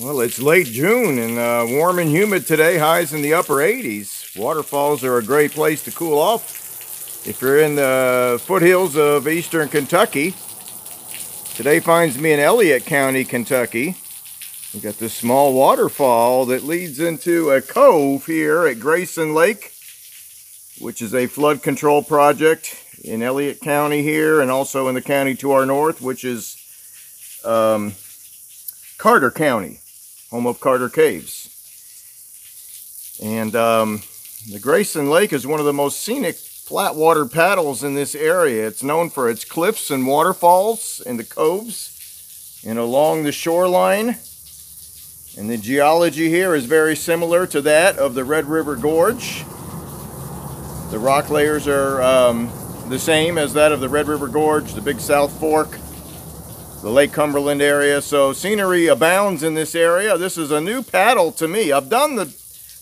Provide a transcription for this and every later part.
Well, it's late June and warm and humid today, highs in the upper 80s. Waterfalls are a great place to cool off if you're in the foothills of eastern Kentucky. Today finds me in Elliott County, Kentucky. We've got this small waterfall that leads into a cove here at Grayson Lake, which is a flood control project in Elliott County here and also in the county to our north, which is Carter County, home of Carter Caves. And the Grayson Lake is one of the most scenic flat water paddles in this area. It's known for its cliffs and waterfalls and the coves and along the shoreline. And the geology here is very similar to that of the Red River Gorge. The rock layers are the same as that of the Red River Gorge, the Big South Fork, the Lake Cumberland area. So scenery abounds in this area. This is a new paddle to me. I've done the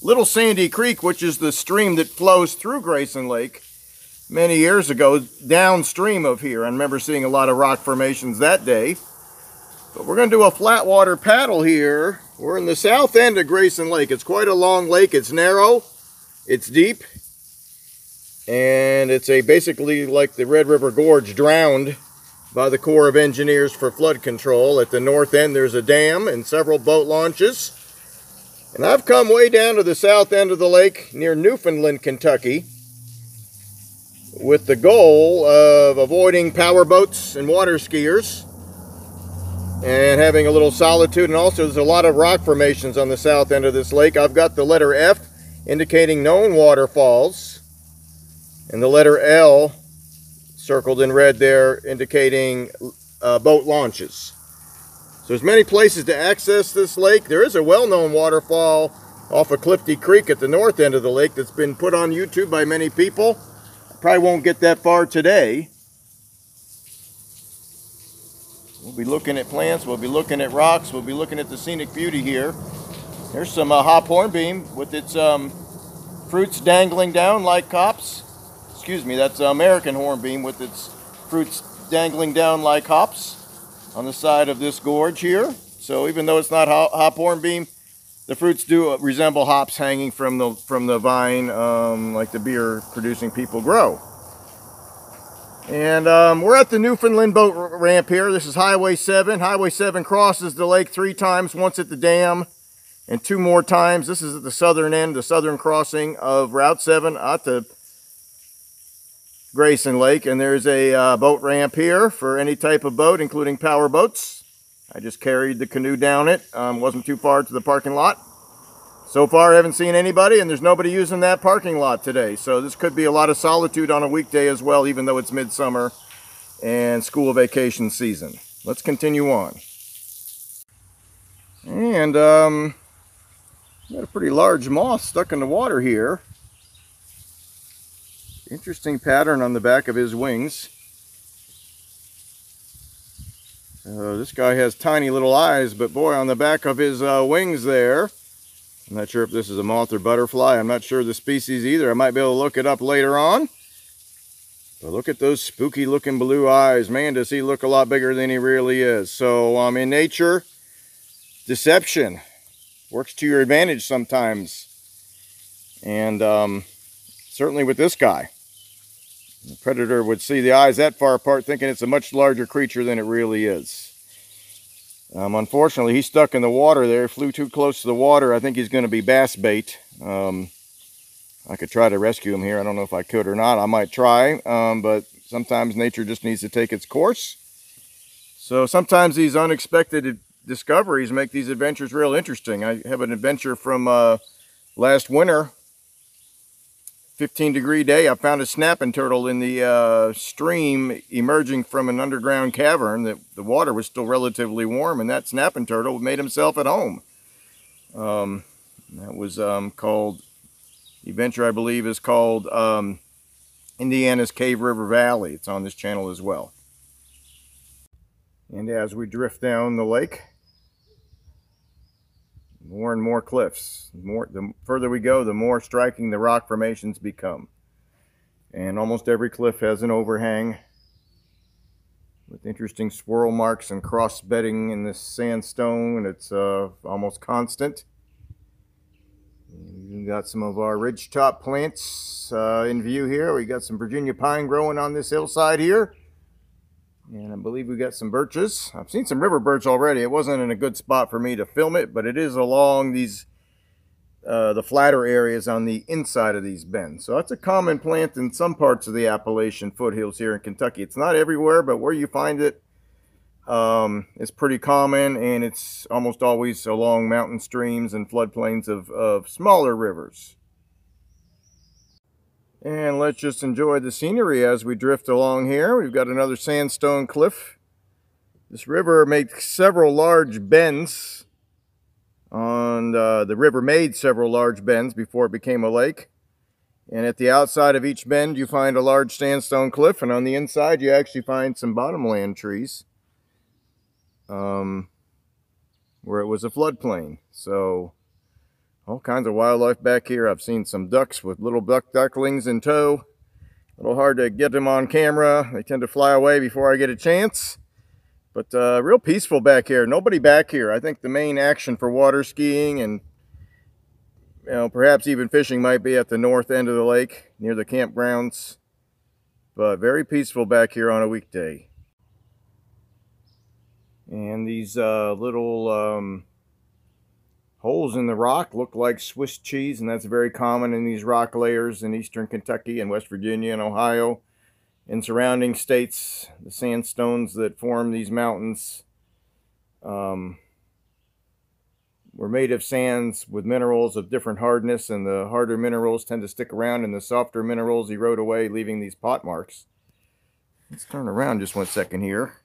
Little Sandy Creek, which is the stream that flows through Grayson Lake, many years ago, downstream of here. I remember seeing a lot of rock formations that day. But we're going to do a flat water paddle here. We're in the south end of Grayson Lake. It's quite a long lake. It's narrow, it's deep, and it's basically like the Red River Gorge, drowned by the Corps of Engineers for flood control. At the north end there's a dam and several boat launches. And I've come way down to the south end of the lake near Newfoundland, Kentucky, with the goal of avoiding power boats and water skiers and having a little solitude. And also there's a lot of rock formations on the south end of this lake. I've got the letter F indicating known waterfalls and the letter L circled in red there indicating boat launches. So there's many places to access this lake. There is a well-known waterfall off of Caney Creek at the north end of the lake that's been put on YouTube by many people. I probably won't get that far today. We'll be looking at plants, we'll be looking at rocks, we'll be looking at the scenic beauty here. There's some hop hornbeam with its fruits dangling down like hops. Excuse me, that's American hornbeam with its fruits dangling down like hops on the side of this gorge here. So even though it's not hop hornbeam, the fruits do resemble hops hanging from the vine, like the beer producing people grow. And we're at the Newfoundland boat ramp here. This is Highway 7. Highway 7 crosses the lake 3 times, once at the dam and 2 more times. This is at the southern end, the southern crossing of Route 7 at the Grayson Lake. And there's a boat ramp here for any type of boat, including power boats. I just carried the canoe down it. Wasn't too far to the parking lot. So far, I haven't seen anybody, and there's nobody using that parking lot today. So this could be a lot of solitude on a weekday as well, even though it's midsummer and school vacation season. Let's continue on. And got a pretty large moth stuck in the water here. Interesting pattern on the back of his wings. This guy has tiny little eyes, but boy, on the back of his wings there, I'm not sure if this is a moth or butterfly. I'm not sure the species either. I might be able to look it up later on. But look at those spooky looking blue eyes. Man, does he look a lot bigger than he really is. So in nature, deception works to your advantage sometimes. And certainly with this guy. The predator would see the eyes that far apart thinking it's a much larger creature than it really is. Unfortunately, he's stuck in the water there. Flew too close to the water. I think he's going to be bass bait. I could try to rescue him here. I don't know if I could or not. I might try, but sometimes nature just needs to take its course. So sometimes these unexpected discoveries make these adventures real interesting. I have an adventure from last winter. 15-degree day. I found a snapping turtle in the stream emerging from an underground cavern. The water was still relatively warm, and that snapping turtle made himself at home. That was called, the adventure I believe is called Indiana's Cave River Valley. It's on this channel as well. And as we drift down the lake, more and more cliffs. The further we go, the more striking the rock formations become. And almost every cliff has an overhang. with interesting swirl marks and cross bedding in this sandstone. It's almost constant. We've got some of our ridgetop plants in view here. We got some Virginia pine growing on this hillside here. And I believe we got some birches. I've seen some river birch already. It wasn't in a good spot for me to film it, but it is along these the flatter areas on the inside of these bends. So that's a common plant in some parts of the Appalachian foothills here in Kentucky. It's not everywhere, but where you find it, it's pretty common, and it's almost always along mountain streams and floodplains of smaller rivers. And let's just enjoy the scenery as we drift along here. We've got another Sandstone Cliff. This river makes several large bends. The river made several large bends before it became a lake. And at the outside of each bend you find a large sandstone cliff, and on the inside you actually find some bottomland trees where it was a floodplain. So all kinds of wildlife back here. I've seen some ducks with little ducklings in tow. A little hard to get them on camera. They tend to fly away before I get a chance. But real peaceful back here. Nobody back here. I think the main action for water skiing and perhaps even fishing might be at the north end of the lake near the campgrounds. But very peaceful back here on a weekday. And these little holes in the rock look like Swiss cheese, and that's very common in these rock layers in eastern Kentucky and West Virginia and Ohio. In surrounding states, the sandstones that form these mountains were made of sands with minerals of different hardness, and the harder minerals tend to stick around and the softer minerals erode away, leaving these pot marks. Let's turn around just one second here.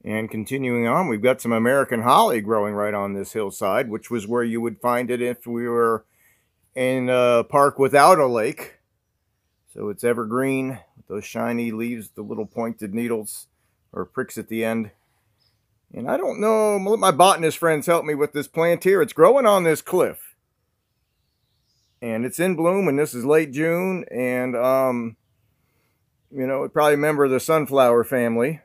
And continuing on, we've got some American holly growing right on this hillside, which was where you would find it if we were in a park without a lake. So it's evergreen with those shiny leaves, the little pointed needles or pricks at the end. And I don't know, let my botanist friends help me with this plant here. It's growing on this cliff. And it's in bloom, and this is late June. And, it's probably a member of the sunflower family.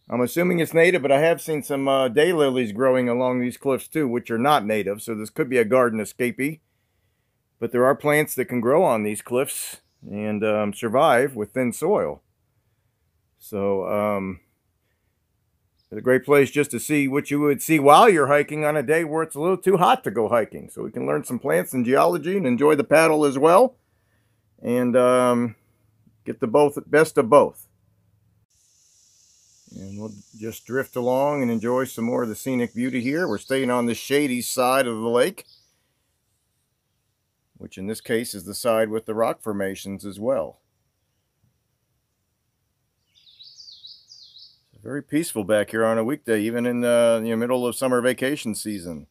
I'm assuming it's native, but I have seen some daylilies growing along these cliffs too, which are not native. So this could be a garden escapee. But there are plants that can grow on these cliffs and survive with thin soil. So it's a great place just to see what you would see while you're hiking on a day where it's a little too hot to go hiking. So we can learn some plants and geology and enjoy the paddle as well. And get the best of both. And we'll just drift along and enjoy some more of the scenic beauty here. We're staying on the shady side of the lake, which in this case is the side with the rock formations as well. It's very peaceful back here on a weekday, even in the middle of summer vacation season.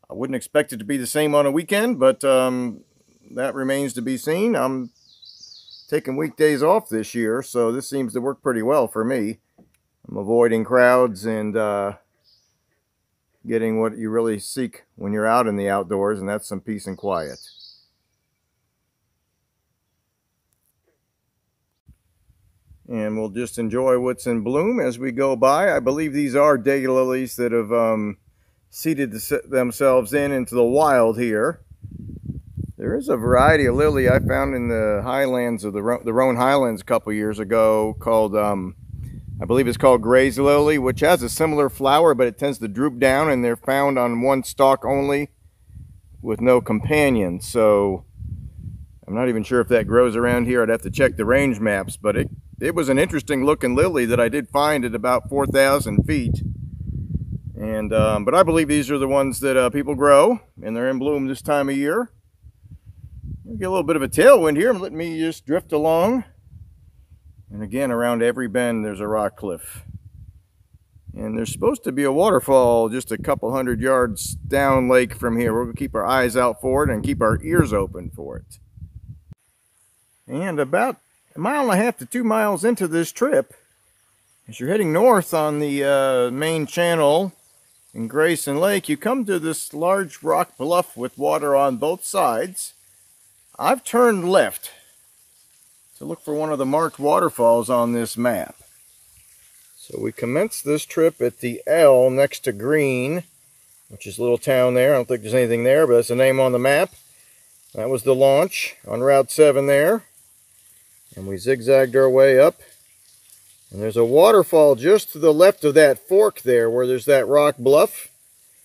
I wouldn't expect it to be the same on a weekend, but that remains to be seen. I'm taking weekdays off this year, so this seems to work pretty well for me. I'm avoiding crowds and getting what you really seek when you're out in the outdoors, and that's some peace and quiet. And we'll just enjoy what's in bloom as we go by. I believe these are daylilies that have seeded themselves into the wild here. There is a variety of lily I found in the highlands of the Rhone Highlands a couple years ago called, I believe it's called Graze Lily, which has a similar flower, but it tends to droop down, and they're found on one stalk only with no companion. So I'm not even sure if that grows around here. I'd have to check the range maps, but it was an interesting looking lily that I did find at about 4,000 feet. And but I believe these are the ones that people grow, and they're in bloom this time of year. Get a little bit of a tailwind here. Let me just drift along. And again, around every bend there's a rock cliff. And there's supposed to be a waterfall just a couple hundred yards down lake from here. We're going to keep our eyes out for it and keep our ears open for it. And about 1.5 to 2 miles into this trip, as you're heading north on the main channel in Grayson Lake, you come to this large rock bluff with water on both sides. I've turned left to look for one of the marked waterfalls on this map. So we commenced this trip at the L next to Green, which is a little town there. I don't think there's anything there, but that's the name on the map. That was the launch on Route 7 there. And we zigzagged our way up. And there's a waterfall just to the left of that fork there where there's that rock bluff.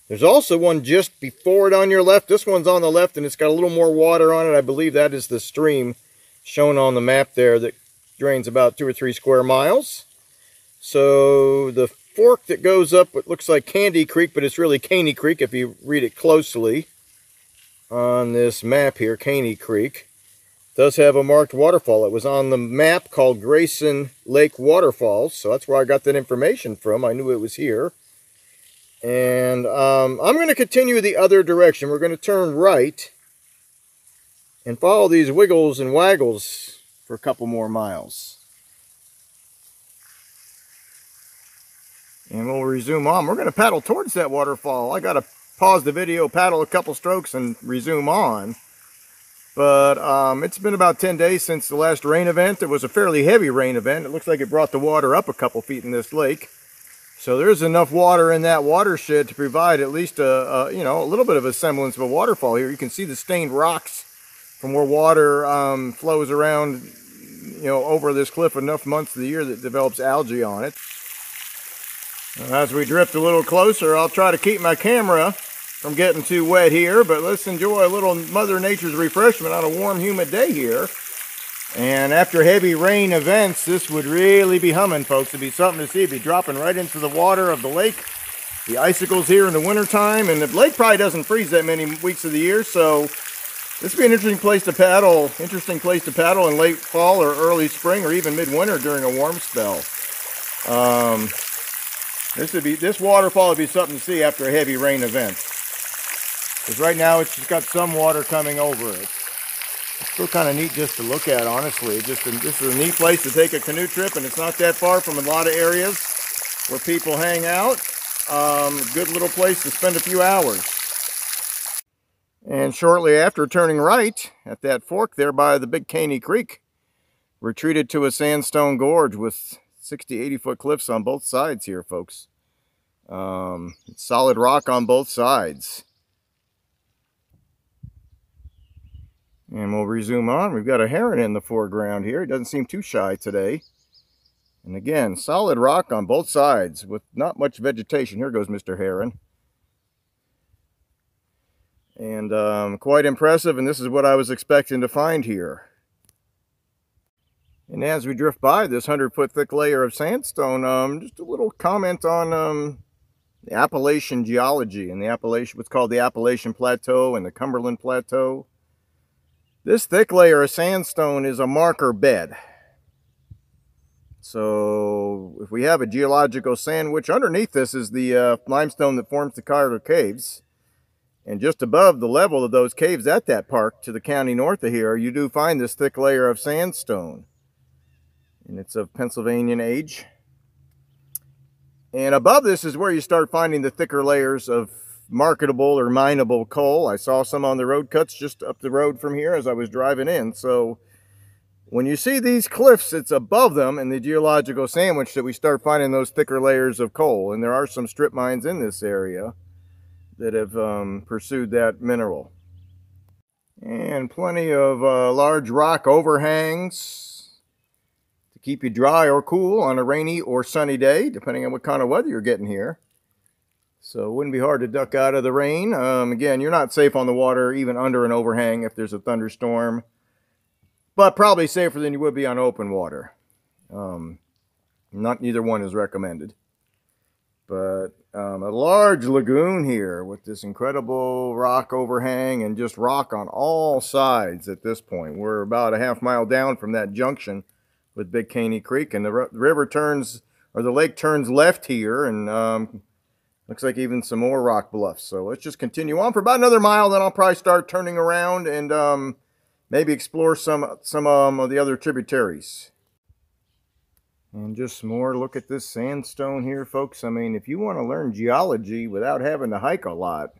There's also one just before it on your left. This one's on the left and it's got a little more water on it. I believe that is the stream shown on the map there that drains about 2 or 3 square miles. So the fork that goes up, it looks like Caney Creek, but it's really Caney Creek if you read it closely on this map here. Caney Creek does have a marked waterfall. It was on the map called Grayson Lake Waterfalls, so that's where I got that information from. I knew it was here. And I'm going to continue the other direction. We're going to turn right and follow these wiggles and waggles for a couple more miles. And we'll resume on. We're going to paddle towards that waterfall. I got to pause the video, paddle a couple strokes, and resume on. But it's been about 10 days since the last rain event. It was a fairly heavy rain event. It looks like it brought the water up a couple feet in this lake. So there's enough water in that watershed to provide at least a little bit of a semblance of a waterfall here. You can see the stained rocks from where water flows around, over this cliff enough months of the year that develops algae on it. As we drift a little closer, I'll try to keep my camera from getting too wet here, but let's enjoy a little Mother Nature's refreshment on a warm, humid day here. And after heavy rain events, this would really be humming, folks. It'd be something to see. It'd be dropping right into the water of the lake. The icicles here in the wintertime, and the lake probably doesn't freeze that many weeks of the year, so this would be an interesting place to paddle. In late fall or early spring or even midwinter during a warm spell. This waterfall would be something to see after a heavy rain event. Because right now it's just got some water coming over it. It's still kind of neat just to look at, honestly. This is a neat place to take a canoe trip, and it's not that far from a lot of areas where people hang out. Good little place to spend a few hours. And shortly after turning right at that fork there by the big Caney Creek, we're treated to a sandstone gorge with 60, 80-foot cliffs on both sides here, folks. Solid rock on both sides. And we'll resume on. We've got a heron in the foreground here. He doesn't seem too shy today. And again, solid rock on both sides with not much vegetation. Here goes Mr. Heron. And quite impressive, and this is what I was expecting to find here. And as we drift by this 100-foot thick layer of sandstone, just a little comment on the Appalachian geology and what's called the Appalachian Plateau and the Cumberland Plateau. This thick layer of sandstone is a marker bed. So if we have a geological sandwich, underneath this is the limestone that forms the Carter Caves. And just above the level of those caves at that park to the county north of here, you do find this thick layer of sandstone. And it's of Pennsylvanian age. And above this is where you start finding the thicker layers of marketable or mineable coal. I saw some on the road cuts just up the road from here as I was driving in. So when you see these cliffs, it's above them in the geological sandwich that we start finding those thicker layers of coal. And there are some strip mines in this area that have pursued that mineral. And plenty of large rock overhangs to keep you dry or cool on a rainy or sunny day, depending on what kind of weather you're getting here. So it wouldn't be hard to duck out of the rain. Again, you're not safe on the water, even under an overhang if there's a thunderstorm. But probably safer than you would be on open water. Neither one is recommended. But a large lagoon here with this incredible rock overhang and just rock on all sides at this point. We're about a half mile down from that junction with Big Caney Creek, and the river turns, or the lake turns left here, and looks like even some more rock bluffs. So let's just continue on for about another mile, then I'll probably start turning around and maybe explore some of the other tributaries. And just some more look at this sandstone here, folks. I mean, if you want to learn geology without having to hike a lot,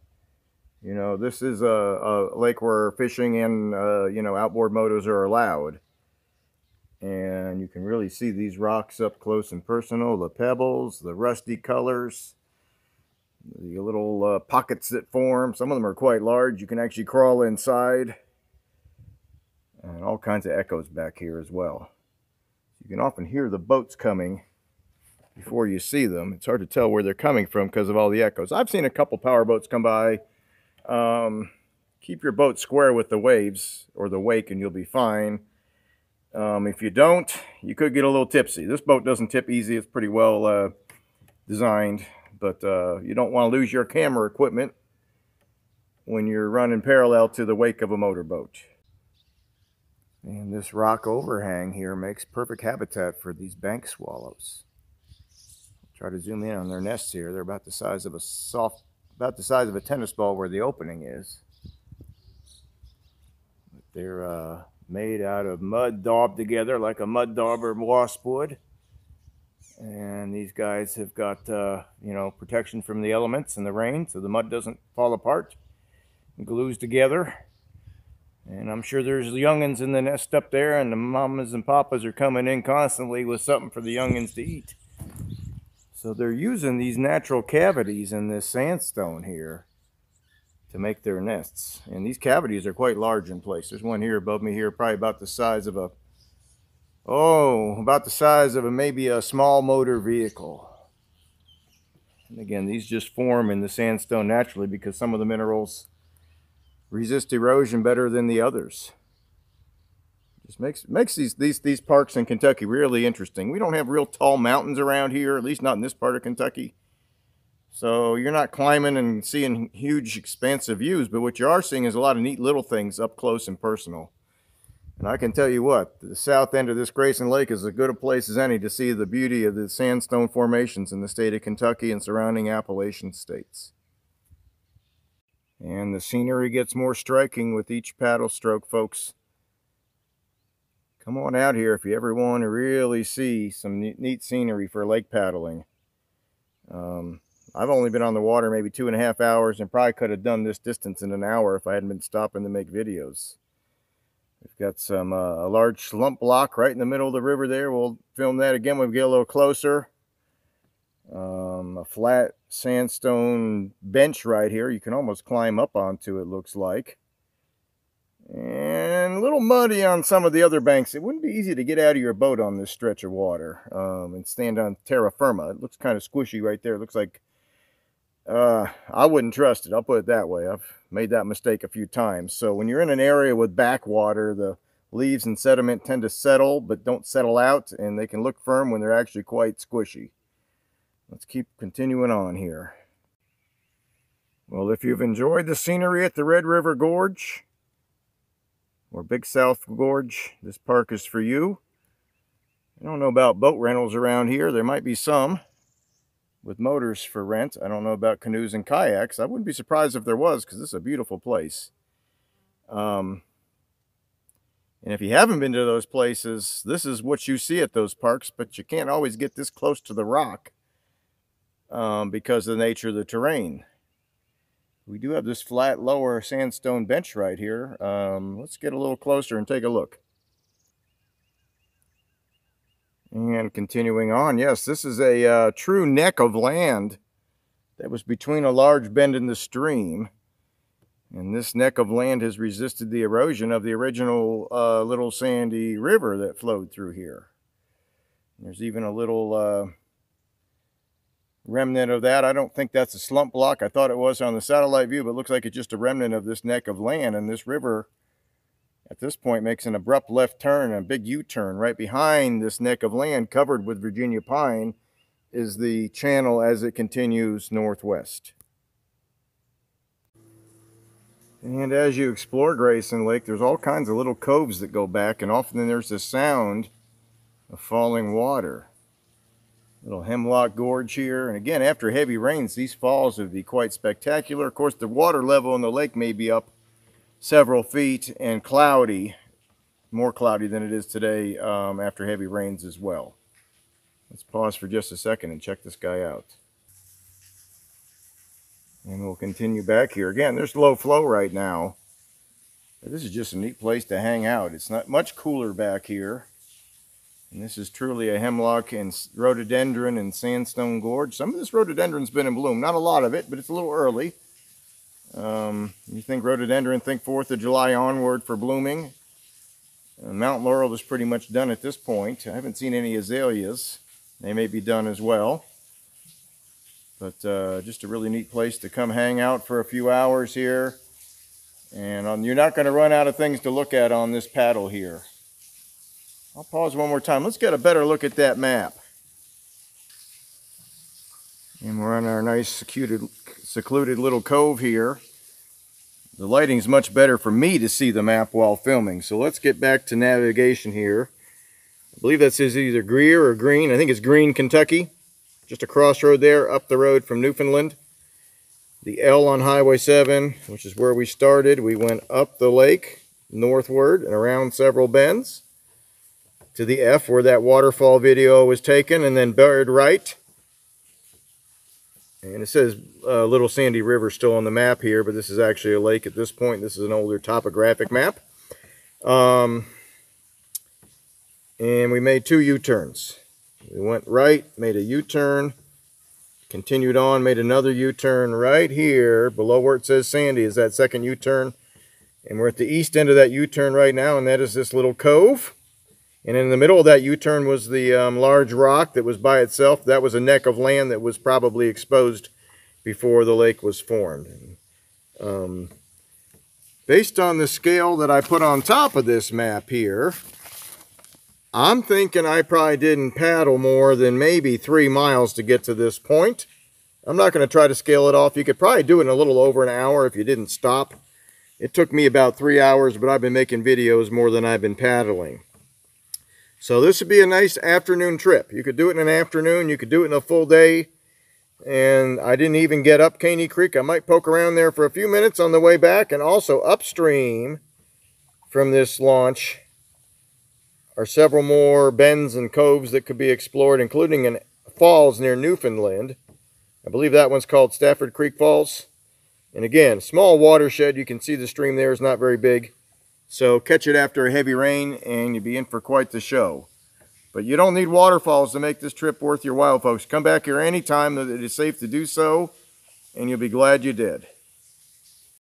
this is a lake where fishing and, outboard motos are allowed. And you can really see these rocks up close and personal, the pebbles, the rusty colors, the little pockets that form. Some of them are quite large. You can actually crawl inside. And all kinds of echoes back here as well. You can often hear the boats coming before you see them. It's hard to tell where they're coming from because of all the echoes. I've seen a couple power boats come by. Keep your boat square with the waves or the wake and you'll be fine. If you don't, you could get a little tipsy. This boat doesn't tip easy. It's pretty well designed, but you don't want to lose your camera equipment when you're running parallel to the wake of a motorboat. And this rock overhang here makes perfect habitat for these bank swallows. Try to zoom in on their nests here. They're about the size of a tennis ball where the opening is. They're made out of mud daubed together like a mud dauber wasp would. And these guys have got, protection from the elements and the rain so the mud doesn't fall apart and glues together. And I'm sure there's youngins in the nest up there, and the mamas and papas are coming in constantly with something for the youngins to eat. So they're using these natural cavities in this sandstone here to make their nests. And these cavities are quite large in place. There's one here above me here, probably about the size of maybe a small motor vehicle. And again, these just form in the sandstone naturally because some of the minerals resist erosion better than the others. Just makes these parks in Kentucky really interesting. We don't have real tall mountains around here, at least not in this part of Kentucky. So you're not climbing and seeing huge expansive views, but what you are seeing is a lot of neat little things up close and personal. And I can tell you what, the south end of this Grayson Lake is as good a place as any to see the beauty of the sandstone formations in the state of Kentucky and surrounding Appalachian states. And the scenery gets more striking with each paddle stroke, folks. Come on out here if you ever want to really see some neat scenery for lake paddling. I've only been on the water maybe 2.5 hours and probably could have done this distance in an hour if I hadn't been stopping to make videos. We've got some a large slump block right in the middle of the river there. We'll film that again when we get a little closer. A flat sandstone bench right here. You can almost climb up onto it, looks like. And a little muddy on some of the other banks. It wouldn't be easy to get out of your boat on this stretch of water and stand on terra firma. It looks kind of squishy right there. It looks like I wouldn't trust it. I'll put it that way. I've made that mistake a few times. So when you're in an area with backwater, the leaves and sediment tend to settle but don't settle out, and they can look firm when they're actually quite squishy. Let's keep continuing on here. Well, if you've enjoyed the scenery at the Red River Gorge or Big South Gorge, this park is for you. I don't know about boat rentals around here. There might be some with motors for rent. I don't know about canoes and kayaks. I wouldn't be surprised if there was, because this is a beautiful place. And if you haven't been to those places, this is what you see at those parks, but you can't always get this close to the rock because of the nature of the terrain. We do have this flat lower sandstone bench right here. Let's get a little closer and take a look. And continuing on, yes, this is a true neck of land that was between a large bend in the stream. And this neck of land has resisted the erosion of the original little sandy river that flowed through here. There's even a little remnant of that. I don't think that's a slump block. I thought it was on the satellite view, but it looks like it's just a remnant of this neck of land. And this river at this point makes an abrupt left turn, a big U-turn. Right behind this neck of land covered with Virginia pine is the channel as it continues northwest. And as you explore Grayson Lake, there's all kinds of little coves that go back, and often there's the sound of falling water. Little Hemlock Gorge here, and again, after heavy rains, these falls would be quite spectacular. Of course, the water level in the lake may be up several feet and cloudy, more cloudy than it is today after heavy rains as well. Let's pause for just a second and check this guy out. And we'll continue back here. Again, there's low flow right now. This is just a neat place to hang out. It's not much cooler back here. And this is truly a hemlock and rhododendron and sandstone gorge. Some of this rhododendron's been in bloom. Not a lot of it, but it's a little early. You think rhododendron, think 4th of July onward for blooming. Mountain laurel is pretty much done at this point. I haven't seen any azaleas. They may be done as well. But just a really neat place to come hang out for a few hours here. And you're not going to run out of things to look at on this paddle here. I'll pause one more time. Let's get a better look at that map. And we're on our nice secluded little cove here. The lighting's much better for me to see the map while filming. So let's get back to navigation here. I believe that says either Greer or Green. I think it's Green, Kentucky. Just a crossroad there, up the road from Newfoundland. The L on Highway 7, which is where we started. We went up the lake, northward, and around several bends. To the F, where that waterfall video was taken, and then buried right. And it says Little Sandy River still on the map here, but this is actually a lake at this point. This is an older topographic map. And we made 2 U-turns. We went right, made a U-turn, continued on, made another U-turn right here, below where it says Sandy is that second U-turn. And we're at the east end of that U-turn right now, and that is this little cove. And in the middle of that U-turn was the large rock that was by itself. That was a neck of land that was probably exposed before the lake was formed. Based on the scale that I put on top of this map here, I'm thinking I probably didn't paddle more than maybe 3 miles to get to this point. I'm not going to try to scale it off. You could probably do it in a little over an hour if you didn't stop. It took me about 3 hours, but I've been making videos more than I've been paddling. So this would be a nice afternoon trip. You could do it in an afternoon. You could do it in a full day. And I didn't even get up Caney Creek. I might poke around there for a few minutes on the way back. And also upstream from this launch are several more bends and coves that could be explored, including in falls near Newfoundland. I believe that one's called Stafford Creek Falls. And again, small watershed. You can see the stream there is not very big. So catch it after a heavy rain and you'll be in for quite the show. But you don't need waterfalls to make this trip worth your while, folks. Come back here anytime that it is safe to do so, and you'll be glad you did.